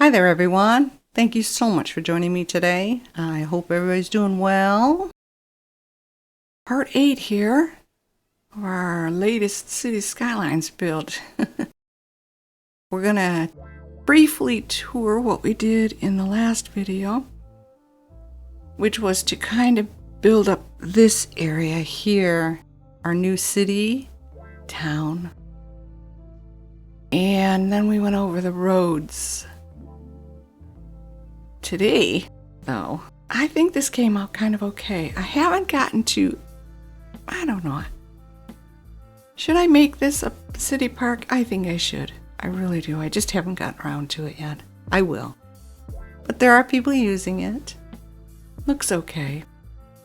Hi there, everyone. Thank you so much for joining me today. I hope everybody's doing well. Part 8 here of our latest city skylines build. We're going to briefly tour what we did in the last video, which was to kind of build up this area here, our new city, town. And then we went over the roads. Today, though, I think this came out kind of okay. I haven't gotten to, I don't know. Should I make this a city park? I think I should. I really do. I just haven't gotten around to it yet. I will. But there are people using it. Looks okay.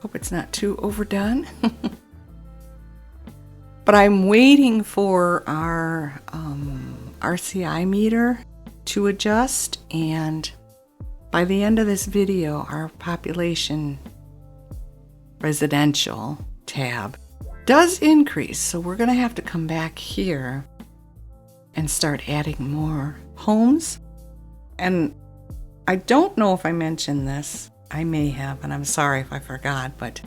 Hope it's not too overdone. But I'm waiting for our RCI meter to adjust, and by the end of this video, our population residential tab does increase. So we're going to have to come back here and start adding more homes. And I don't know if I mentioned this. I may have, and I'm sorry if I forgot, but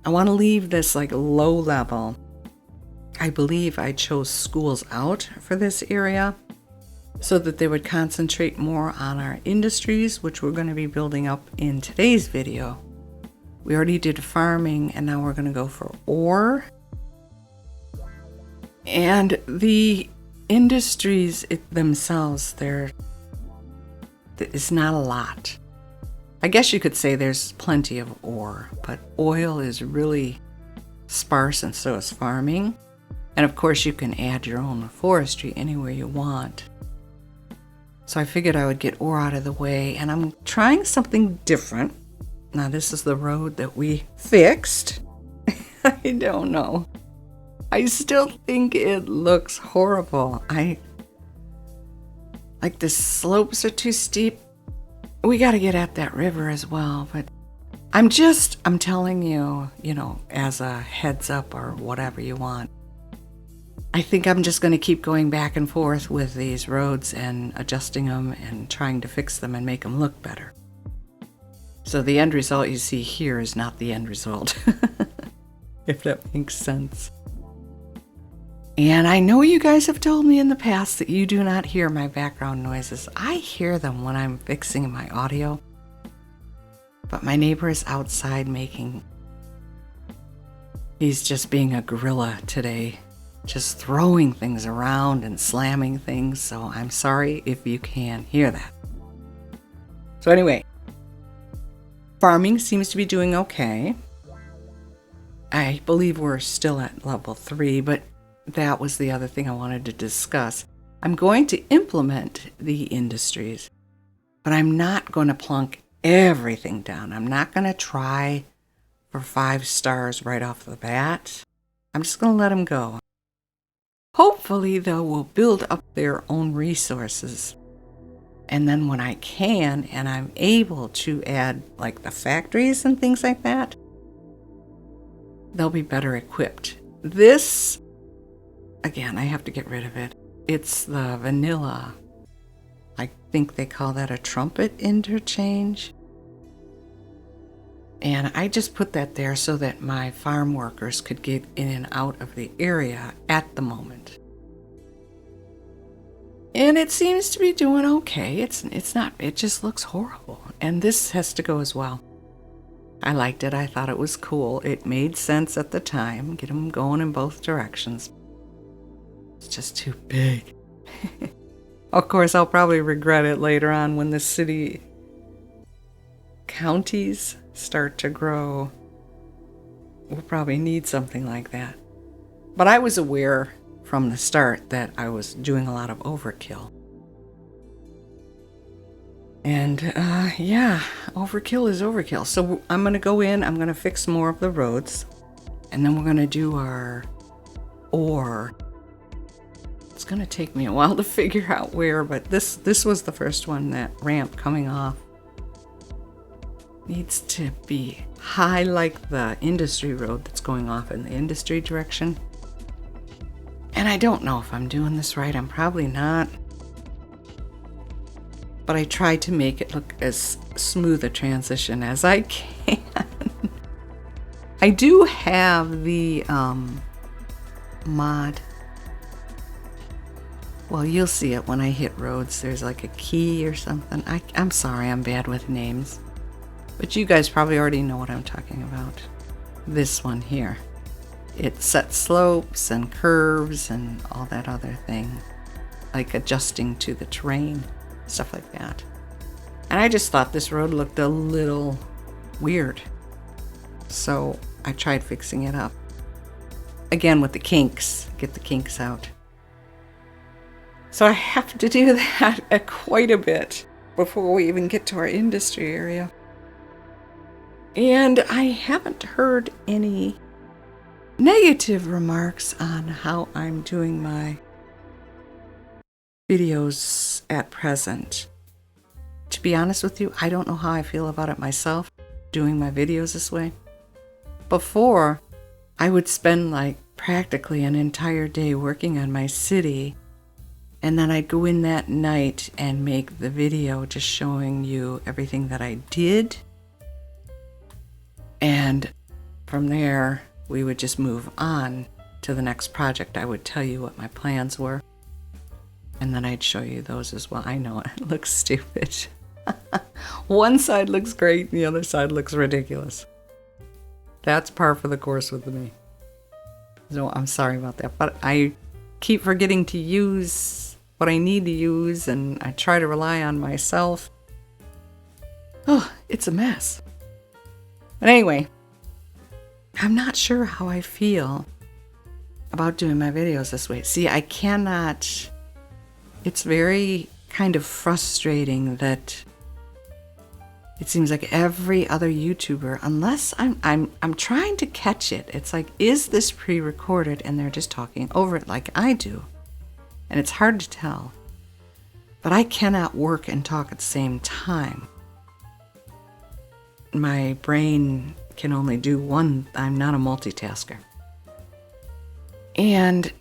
I want to leave this like low level. I believe I chose schools out for this area so that they would concentrate more on our industries, which we're going to be building up in today's video. We already did farming, and now we're going to go for ore. And the industries themselves, it's not a lot. I guess you could say there's plenty of ore, but oil is really sparse, and so is farming. And of course, you can add your own forestry anywhere you want. So I figured I would get ore out of the way, and I'm trying something different. Now, this is the road that we fixed. I don't know. I still think it looks horrible. Like the slopes are too steep. We got to get at that river as well, but I'm telling you, as a heads up or whatever you want. I think I'm just going to keep going back and forth with these roads and adjusting them and trying to fix them and make them look better. So the end result you see here is not the end result, if that makes sense. And I know you guys have told me in the past that you do not hear my background noises. I hear them when I'm fixing my audio. But my neighbor is outside he's just being a gorilla today. Just throwing things around and slamming things, so I'm sorry if you can hear that. So anyway, farming seems to be doing okay. I believe we're still at level 3, but that was the other thing I wanted to discuss. I'm going to implement the industries, but I'm not going to plunk everything down. I'm not going to try for 5 stars right off the bat. I'm just going to let them go. Hopefully, though, we'll build up their own resources. And then when I can, and I'm able to add like the factories and things like that, they'll be better equipped. This, again, I have to get rid of it. It's the vanilla. I think they call that a trumpet interchange. And I just put that there so that my farm workers could get in and out of the area at the moment. And it seems to be doing okay. It's not, it just looks horrible. And this has to go as well. I liked it. I thought it was cool. It made sense at the time. Get them going in both directions. It's just too big. Of course, I'll probably regret it later on when the counties start to grow. We'll probably need something like that. But I was aware from the start that I was doing a lot of overkill. And yeah, overkill is overkill. So I'm going to go in, I'm going to fix more of the roads, and then we're going to do our ore. It's going to take me a while to figure out where, but this was the first one, that ramp coming off. Needs to be high like the industry road that's going off in the industry direction. And I don't know if I'm doing this right. I'm probably not. but I try to make it look as smooth a transition as I can. I do have the mod. Well, you'll see it when I hit roads. There's like a key or something. I'm sorry, I'm bad with names. But you guys probably already know what I'm talking about. This one here. It sets slopes and curves and all that other thing. Like adjusting to the terrain, stuff like that. And I just thought this road looked a little weird. So I tried fixing it up. Again with the kinks. Get the kinks out. So I have to do that quite a bit before we even get to our industry area. And I haven't heard any negative remarks on how I'm doing my videos at present. To be honest with you, I don't know how I feel about it myself, doing my videos this way. Before, I would spend like practically an entire day working on my city, and then I'd go in that night and make the video just showing you everything that I did. And from there, we would just move on to the next project. I would tell you what my plans were, and then I'd show you those as well. I know it looks stupid. One side looks great, and the other side looks ridiculous. That's par for the course with me. So I'm sorry about that, but I keep forgetting to use what I need to use, and I try to rely on myself. Oh, it's a mess. But anyway, I'm not sure how I feel about doing my videos this way. See, I cannot. It's very kind of frustrating that it seems like every other YouTuber, unless I'm trying to catch it. It's like, is this pre-recorded and they're just talking over it like I do? And it's hard to tell. But I cannot work and talk at the same time. My brain can only do one. I'm not a multitasker. And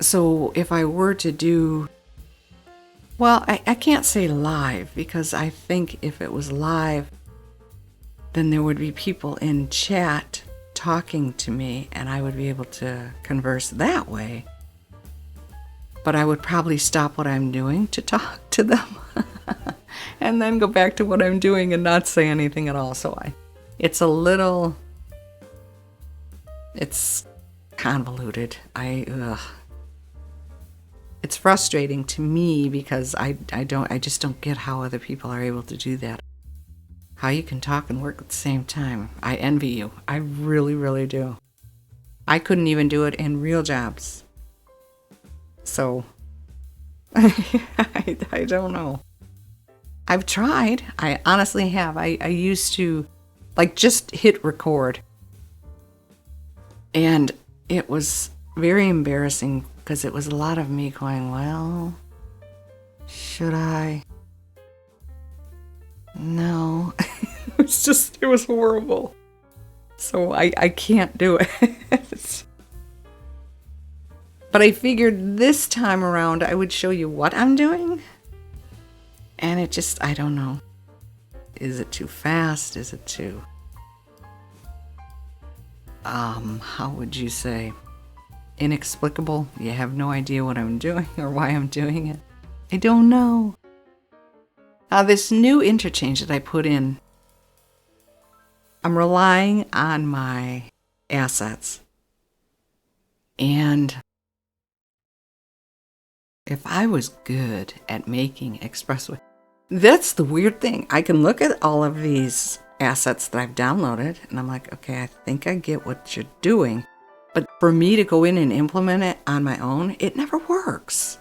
so if I were to do, well, I can't say live, because I think if it was live, then there would be people in chat talking to me and I would be able to converse that way. But I would probably stop what I'm doing to talk to them and then go back to what I'm doing and not say anything at all. So it's a little, it's convoluted. It's frustrating to me because I just don't get how other people are able to do that. How you can talk and work at the same time. I envy you. I really, really do. I couldn't even do it in real jobs. So, I don't know. I've tried. I honestly have. I used to, like, just hit record. And it was very embarrassing because it was a lot of me going, well, should I? No. It was horrible. So I can't do it. But I figured this time around I would show you what I'm doing. And it just, I don't know. Is it too fast? Is it too, how would you say? Inexplicable? You have no idea what I'm doing or why I'm doing it. I don't know. This new interchange that I put in, I'm relying on my assets. And if I was good at making expressway, that's the weird thing. I can look at all of these assets that I've downloaded and I'm like, okay, I think I get what you're doing. But for me to go in and implement it on my own, it never works.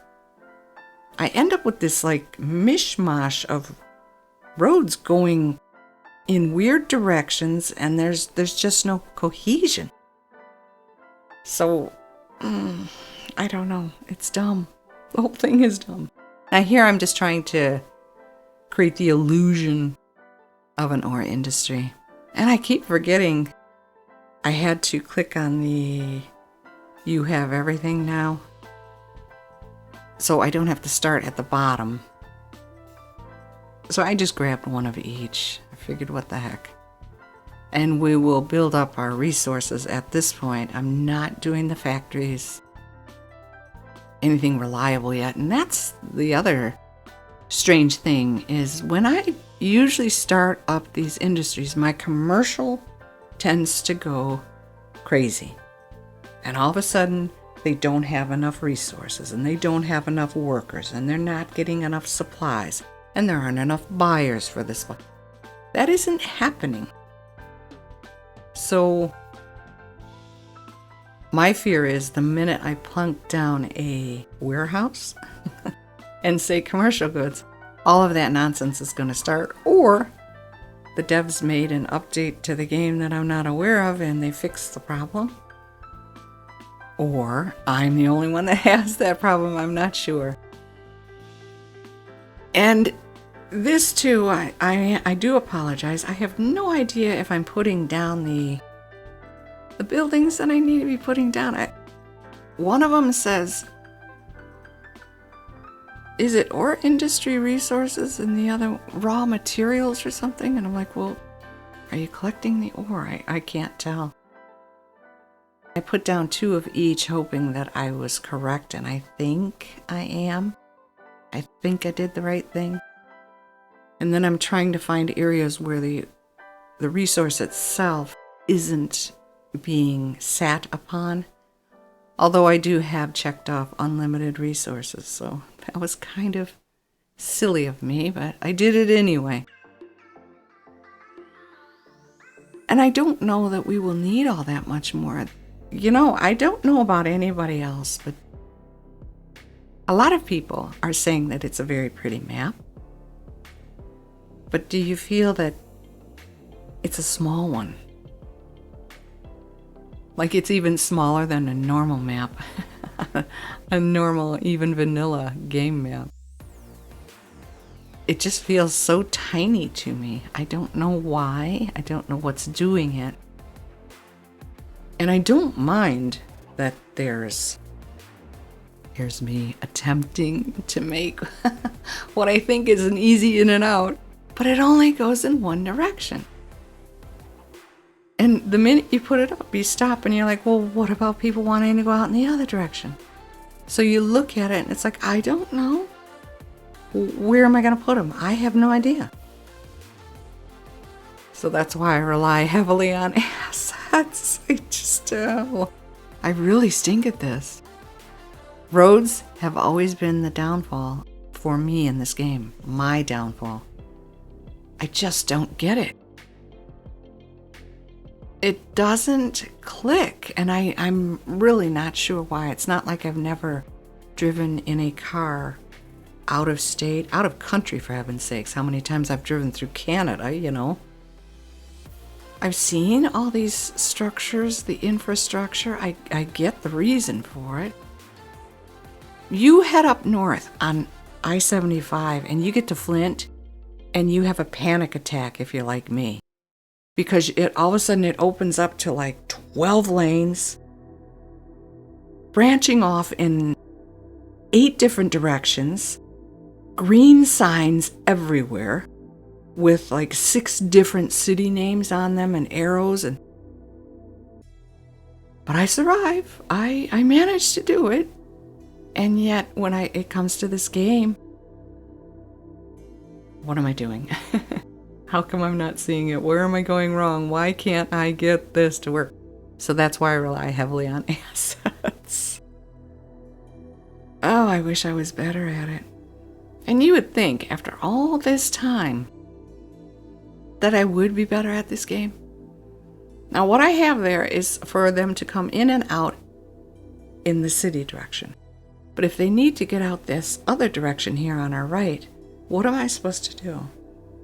I end up with this like mishmash of roads going in weird directions and there's just no cohesion. So, I don't know. It's dumb. The whole thing is dumb. Now here I'm just trying to create the illusion of an ore industry. And I keep forgetting I had to click on the you have everything now. So I don't have to start at the bottom. So I just grabbed one of each. I figured, what the heck. And we will build up our resources at this point. I'm not doing the factories, anything reliable yet. And that's the other strange thing, is when I usually start up these industries, my commercial tends to go crazy. And all of a sudden, they don't have enough resources, and they don't have enough workers, and they're not getting enough supplies, and there aren't enough buyers for this. That isn't happening. So my fear is the minute I plunk down a warehouse and say commercial goods, all of that nonsense is going to start, or the devs made an update to the game that I'm not aware of and they fixed the problem. Or I'm the only one that has that problem, I'm not sure. And this too, I do apologize. I have no idea if I'm putting down the buildings that I need to be putting down. One of them says, is it ore industry resources, and the other raw materials or something? And I'm like, well, are you collecting the ore? I can't tell. I put down 2 of each, hoping that I was correct, and I think I am. I think I did the right thing. And then I'm trying to find areas where the resource itself isn't being sat upon. Although I do have checked off unlimited resources, so that was kind of silly of me, but I did it anyway. And I don't know that we will need all that much more. You know, I don't know about anybody else, but a lot of people are saying that it's a very pretty map. But do you feel that it's a small one? Like it's even smaller than a normal map. A normal, even vanilla game map. It just feels so tiny to me. I don't know why. I don't know what's doing it. And I don't mind that here's me attempting to make what I think is an easy in and out, but it only goes in one direction. And the minute you put it up, you stop and you're like, well, what about people wanting to go out in the other direction? So you look at it and it's like, I don't know. Where am I going to put them? I have no idea. So that's why I rely heavily on assets. I really stink at this. Roads have always been the downfall for me in this game. My downfall. I just don't get it. It doesn't click, and I'm really not sure why. It's not like I've never driven in a car out of state, out of country, for heaven's sakes. How many times I've driven through Canada, you know. I've seen all these structures, the infrastructure. I get the reason for it. You head up north on I-75 and you get to Flint and you have a panic attack if you're like me. Because all of a sudden it opens up to like 12 lanes, branching off in 8 different directions, green signs everywhere with like 6 different city names on them and arrows. But I survive. I managed to do it. And yet when it comes to this game, what am I doing? How come I'm not seeing it? Where am I going wrong? Why can't I get this to work? So that's why I rely heavily on assets. Oh, I wish I was better at it. And you would think, after all this time, that I would be better at this game. Now, what I have there is for them to come in and out in the city direction. But if they need to get out this other direction here on our right, what am I supposed to do?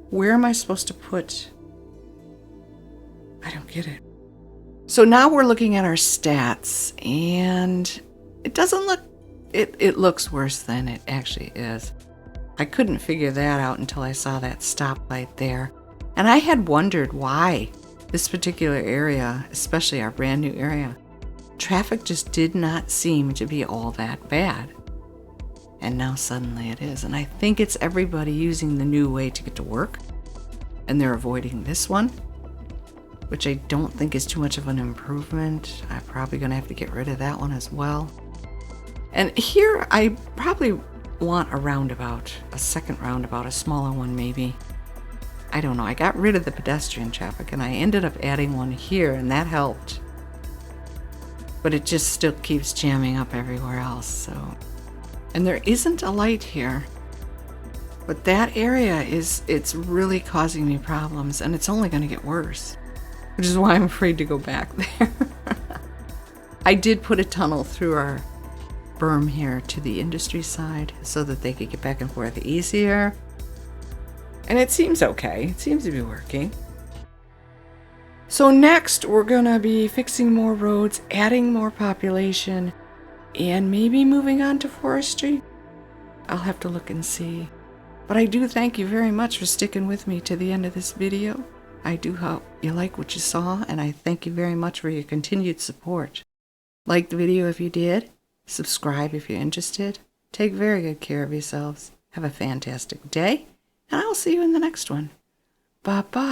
Where am I supposed to put? I don't get it. So now we're looking at our stats, and it doesn't look, it looks worse than it actually is. I couldn't figure that out until I saw that stoplight there. And I had wondered why this particular area, especially our brand new area, traffic just did not seem to be all that bad. And now suddenly it is. And I think it's everybody using the new way to get to work. And they're avoiding this one, which I don't think is too much of an improvement. I'm probably going to have to get rid of that one as well. And here I probably want a roundabout, a second roundabout, a smaller one maybe. I don't know. I got rid of the pedestrian traffic and I ended up adding one here, and that helped. But it just still keeps jamming up everywhere else, so. And there isn't a light here. But that area it's really causing me problems, and it's only going to get worse. Which is why I'm afraid to go back there. I did put a tunnel through our berm here to the industry side so that they could get back and forth easier. And it seems okay. It seems to be working. So next, we're going to be fixing more roads, adding more population, and maybe moving on to forestry. I'll have to look and see. But I do thank you very much for sticking with me to the end of this video. I do hope you like what you saw, and I thank you very much for your continued support. Like the video if you did. Subscribe if you're interested. Take very good care of yourselves. Have a fantastic day. And I'll see you in the next one. Bye-bye.